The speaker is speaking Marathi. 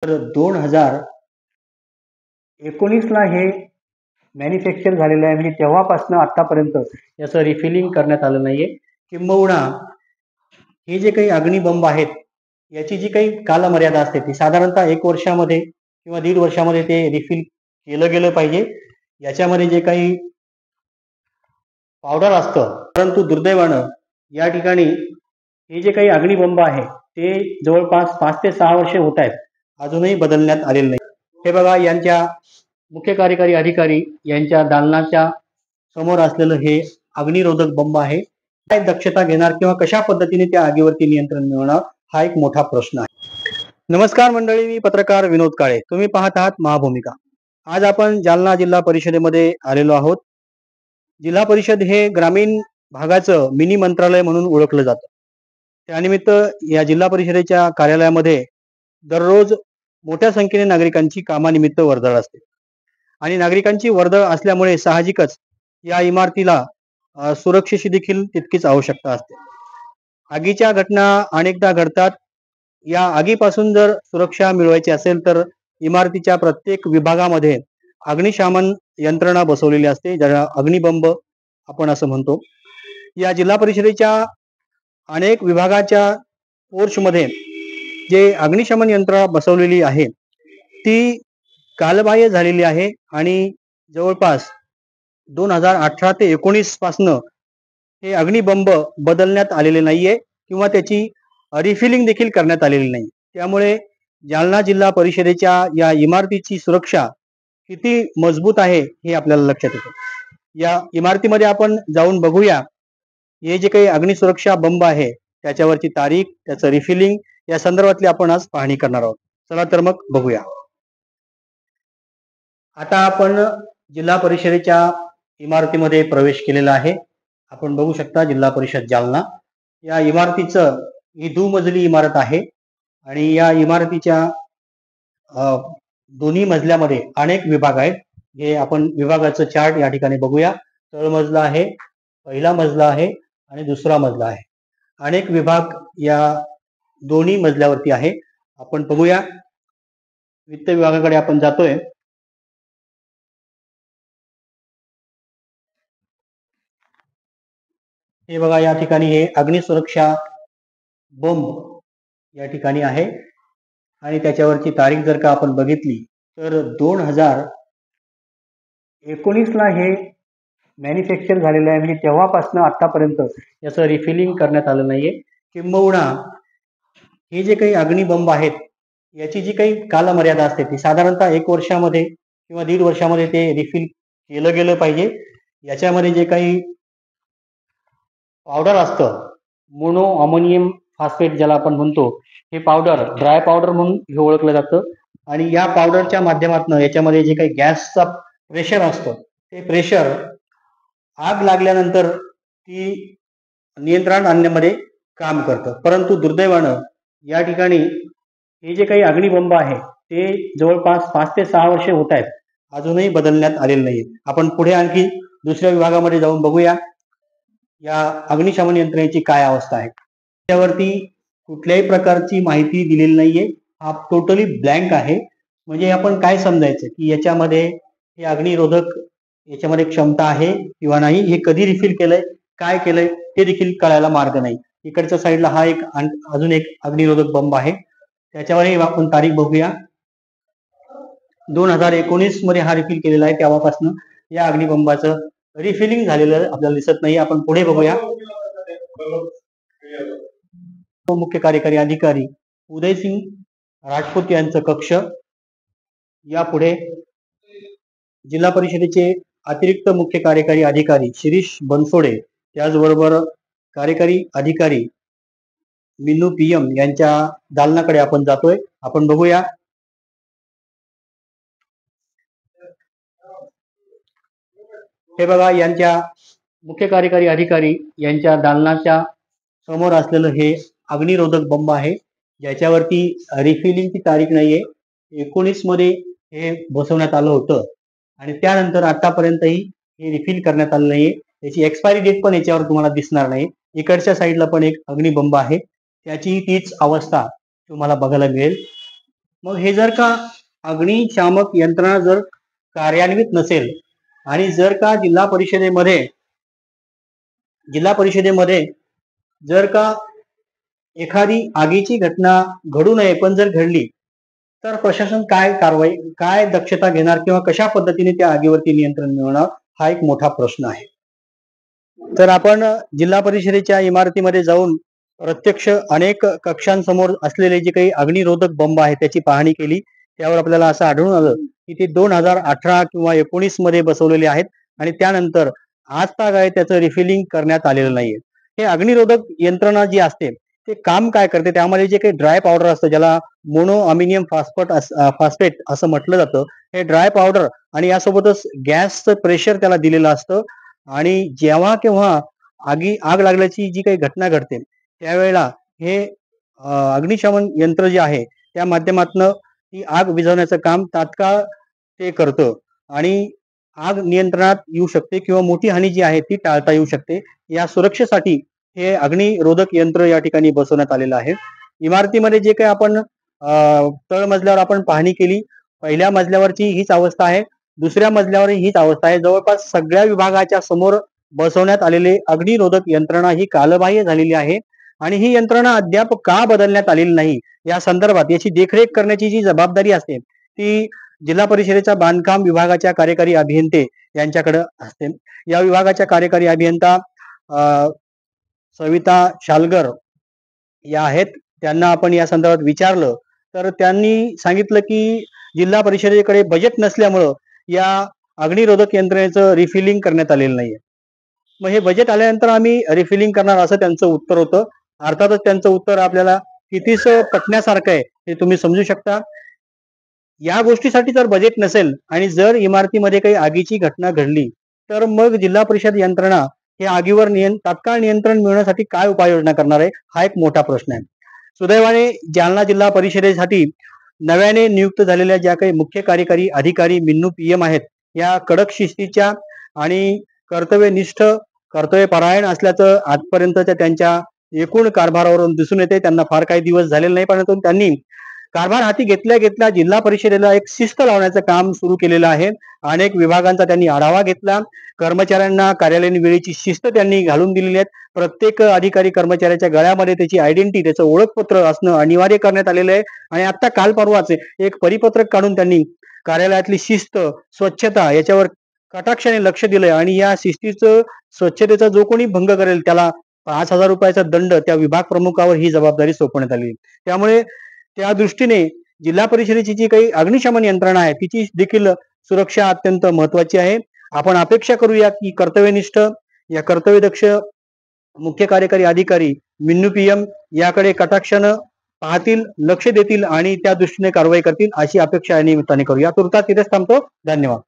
तर 2019ला हे मॅन्युफॅक्चर झालेलं आहे, म्हणजे तेव्हापासून आतापर्यंत याचं रिफिलिंग करण्यात आलं नाहीये. किंबहुना हे जे काही अग्निबंब आहेत याची जी काही कालमर्यादा असते ती साधारणतः 1 वर्षामध्ये किंवा 1.5 वर्षामध्ये ते रिफिल केलं गेलं पाहिजे. याच्यामध्ये जे काही पावडर असतं, परंतु दुर्दैवानं या ठिकाणी हे जे काही अग्निबंब आहे ते जवळपास 5 ते 6 वर्षे होत आहेत, अजूनही बदलण्यात आलेले नाही. हे बघा, यांच्या मुख्य कार्यकारी अधिकारी यांच्या दालनाच्या समोर असलेलं हे अग्निरोधक बंब आहे. काय दक्षता घेणार किंवा कशा पद्धतीने त्या आगीवरती नियंत्रण मिळवणार, हा एक मोठा प्रश्न आहे. नमस्कार मंडळी, मी पत्रकार विनोद काळे. तुम्ही पाहत आहात महाभूमिका. आज आपण जालना जिल्हा परिषदेमध्ये आलेलो आहोत. जिल्हा परिषद हे ग्रामीण भागाचं मिनी मंत्रालय म्हणून ओळखलं जातं. त्यानिमित्त या जिल्हा परिषदेच्या कार्यालयामध्ये दररोज मोठ्या संख्येने नागरिकांची कामानिमित्त वर्दळ असते आणि नागरिकांची वर्दळ असल्यामुळे साहजिकच या इमारतीला सुरक्षेची देखील तितकीच आवश्यकता असते. आगीच्या घटना अनेकदा घडतात. या आगीपासून जर सुरक्षा मिळवायची असेल तर इमारतीच्या प्रत्येक विभागामध्ये अग्निशमन यंत्रणा बसवलेली असते, ज्याला अग्निबंब आपण असं म्हणतो. या जिल्हा परिषदेच्या अनेक विभागाच्या पोर्चमध्ये जे अग्निशमन यंत्रणा बसवलेली आहे ती कालबाह्य झालेली आहे आणि जवळपास 2018 ते 19 पासनं हे अग्निबंब बदलण्यात आलेले नाहीये किंवा त्याची रिफिलिंग देखील करण्यात आलेली नाही. त्यामुळे जालना जिल्हा परिषदेच्या या इमारतीची सुरक्षा किती मजबूत आहे हे आपल्याला लक्षात येतं. या इमारतीमध्ये आपण जाऊन बघूया. हे जे काही अग्निसुरक्षा बंब आहे त्याच्यावरची तारीख, त्याचं रिफिलिंग या संदर्भातली आपण आज पाहणी करणार आहोत. चला तर मग बघूया. आता आपण जिल्हा परिषदेच्या इमारतीमध्ये प्रवेश केलेला आहे. आपण बघू शकता जिल्हा परिषद जालना. या इमारतीचं ही दुमजली इमारत आहे आणि या इमारतीच्या दोन्ही मजल्यामध्ये अनेक विभाग आहेत. हे आपण विभागाचं चार्ट या ठिकाणी बघूया. तळमजला आहे, पहिला मजला आहे आणि दुसरा मजला आहे. अनेक विभाग या दोन्ही मजल्यावरती आहे. आपण बघूया. वित्त विभागाकडे आपण जातोय. हे बघा, या ठिकाणी हे अग्निसुरक्षा बंब या ठिकाणी आहे आणि त्याच्यावरची तारीख जर का आपण बघितली तर 2019ला हे मॅन्युफॅक्चर झालेलं आहे, म्हणजे तेव्हापासून आतापर्यंत याचं रिफिलिंग करण्यात आलं नाहीये. किंबहुना हे जे काही अग्निबंब आहेत याची जी काही कालमर्यादा असते ती साधारणतः 1 वर्षामध्ये किंवा 1.5 वर्षामध्ये ते रिफिल केलं गेलं पाहिजे. याच्यामध्ये जे काही पावडर असतं, मोनो अमोनियम फॉस्फेट ज्याला आपण म्हणतो, हे पावडर ड्राय पावडर म्हणून हे ओळखलं जातं आणि या पावडरच्या माध्यमातून याच्यामध्ये जे काही गॅसचा प्रेशर असतं ते प्रेशर आग लागल्यानंतर ती नियंत्रणात आणण्यामध्ये काम करतं. परंतु दुर्दैवानं या ठिकाणी हे जे काही अग्निबंब आहे ते जवळपास 5 ते 6 वर्षे होत आहेत, अजूनही बदलण्यात आलेले नाही. आपण पुढे आणखी दुसऱ्या विभागामध्ये जाऊन बघूया या अग्निशमन यंत्रणेची काय अवस्था आहे. त्यावरती कुठल्याही प्रकारची माहिती दिलेली नाहीये. हा टोटली ब्लँक आहे. म्हणजे आपण काय समजायचं की याच्यामध्ये हे अग्निरोधक याच्यामध्ये क्षमता आहे किंवा नाही, हे कधी रिफिल केलंय, काय केलंय ते देखील कळायला मार्ग नाही. इकडच्या साईडला हा एक अजून एक अग्निरोधक बंब आहे, त्याच्यावरही आपण तारीख बघूया. 2019 मध्ये हा रिफिल केलेला आहे. तेव्हापासून या अग्निबंबाचं रिफिलिंग झालेलं आपल्याला दिसत नाही. आपण पुढे बघूया. मुख्य कार्यकारी अधिकारी उदयसिंग राजपूत यांचं कक्ष. यापुढे जिल्हा परिषदेचे अतिरिक्त मुख्य कार्यकारी अधिकारी शिरीष बनसोडे, त्याचबरोबर कार्यकारी अधिकारी मिनू पीएम यांच्या दालनाकडे आपण जातोय. आपण बघूया. हे बघा, यांच्या मुख्य कार्यकारी अधिकारी यांच्या दालनाच्या समोर असलेलं हे अग्निरोधक बंब आहे, ज्याच्यावरती रिफिलिंगची तारीख नाहीये. 19 मध्ये हे बसवण्यात आलं होतं आणि त्यानंतर आतापर्यंतही हे रिफिल करण्यात आलं नाहीये. याची एक्सपायरी डेट पण याच्यावर तुम्हाला दिसणार नाही. इकडच्या साईडला पण एक अग्निबंब आहे, त्याची तीच अवस्था तुम्हाला बघायला मिळेल. मग हे जर का अग्निशामक यंत्रणा जर कार्यान्वित नसेल आणि जर का जिल्हा परिषदेमध्ये जर का एखादी आगीची घटना घडू नये पण जर घडली तर प्रशासन काय कारवाई काय दक्षता घेणार किंवा कशा पद्धतीने त्या आगीवरती नियंत्रण मिळवणार हा एक मोठा प्रश्न आहे. तर आपण जिल्हा परिषदेच्या इमारतीमध्ये जाऊन प्रत्यक्ष अनेक कक्षांसमोर असलेले जे काही अग्निरोधक बंब आहेत त्याची पाहणी केली. त्यावर आपल्याला असं आढळून आलं की ते 2018 किंवा 19 मध्ये बसवलेले आहेत आणि त्यानंतर आजतागायत त्याचं रिफिलिंग करण्यात आलेलं नाहीये. हे अग्निरोधक यंत्रणा जी असते ते काम काय करते, त्यामध्ये जे काही ड्राय पावडर असतं ज्याला मोनो अमिनियम फॉस्फेट असं म्हटलं जातं, हे ड्राय पावडर आणि यासोबतच गॅसचं प्रेशर त्याला दिलेलं असतं आणि जेव्हा केव्हा आग लागल्याची जी काही घटना घडते त्यावेळेला हे अग्निशमन यंत्र जे आहे त्या माध्यमातून ती आग विझवण्याचं काम तात्काळ ते करतं आणि आग नियंत्रणात येऊ शकते किंवा मोठी हानी जी आहे ती टाळता येऊ शकते. या सुरक्षेसाठी हे अग्निरोधक यंत्र या ठिकाणी बसवण्यात आलेलं आहे. इमारतीमध्ये जे काही आपण तळमजल्यावर आपण पाहणी केली, पहिल्या मजल्यावरची हीच अवस्था आहे, दुसऱ्या मजल्यावर हीच अवस्था आहे. जवळपास सगळ्या विभागाच्या समोर बसवण्यात आलेले अग्निरोधक यंत्रणा ही कालबाह्य झालेली आहे आणि ही यंत्रणा अद्याप का बदलण्यात आलेली नाही या संदर्भात याची देखरेख करण्याची जी जबाबदारी असते ती जिल्हा परिषदेच्या बांधकाम विभागाच्या कार्यकारी अभियंते यांच्याकडे असते. या विभागाच्या कार्यकारी अभियंता सविता शालगर या आहेत. त्यांना आपण या संदर्भात विचारलं तर त्यांनी सांगितलं की जिल्हा परिषदेकडे बजेट नसल्यामुळं या अग्निरोधक यंत्रणेचं रिफिलिंग करण्यात आलेलं नाहीये. मग हे बजेट आल्यानंतर आम्ही रिफिलिंग करणार असं त्यांचं उत्तर होतं. अर्थातच त्यांचं उत्तर आपल्याला कितीस पटण्यासारखं आहे हे तुम्ही समजू शकता. या गोष्टीसाठी जर बजेट नसेल आणि जर इमारतीमध्ये काही आगीची घटना घडली तर मग जिल्हा परिषद यंत्रणा हे आगीवर तात्काळ नियंत्रण मिळवण्यासाठी काय उपाययोजना करणार आहे हा एक मोठा प्रश्न आहे. सुदैवाने जालना जिल्हा परिषदेसाठी नव्याने नियुक्त झालेल्या ज्या काही मुख्य कार्यकारी अधिकारी मिन्नू PM आहेत या कडक शिस्तीच्या आणि कर्तव्यनिष्ठ कर्तव्यपरायण असल्याचं आजपर्यंतच्या त्यांच्या एकूण कारभारावरून दिसून येते. त्यांना फार काही दिवस झालेले नाही परंतु त्यांनी कारभार हाती घेतल्या घेतल्या जिल्हा परिषदेला एक शिस्त लावण्याचं काम सुरू केलेलं आहे. अनेक विभागांचा त्यांनी आढावा घेतला. कर्मचाऱ्यांना कार्यालयीन वेळेची शिस्त त्यांनी घालून दिलेली आहे. प्रत्येक अधिकारी कर्मचाऱ्याच्या गळ्यामध्ये त्याची आयडेंटिटी त्याचं ओळखपत्र असणं अनिवार्य करण्यात आलेलं आहे आणि आता काल परवाच एक परिपत्रक काढून त्यांनी कार्यालयातली शिस्त स्वच्छता याच्यावर कटाक्षाने लक्ष दिलंय आणि या शिस्तीचं स्वच्छतेचा जो कोणी भंग करेल त्याला 5,000 रुपयाचा दंड त्या विभाग प्रमुखावर ही जबाबदारी सोपवण्यात आली. त्यामुळे त्या दृष्टीने जिल्हा परिषदेची जी काही अग्निशमन यंत्रणा आहे तिची देखील सुरक्षा अत्यंत महत्वाची आहे. आपण अपेक्षा करूया की कर्तव्यनिष्ठ या कर्तव्यदक्ष मुख्य कार्यकारी अधिकारी मिन्नू PM याकडे कटाक्षानं पाहतील, लक्ष देतील आणि त्या दृष्टीने कारवाई करतील अशी अपेक्षा या निमित्ताने करूया. तुर्तास तिथेच थांबतो. धन्यवाद.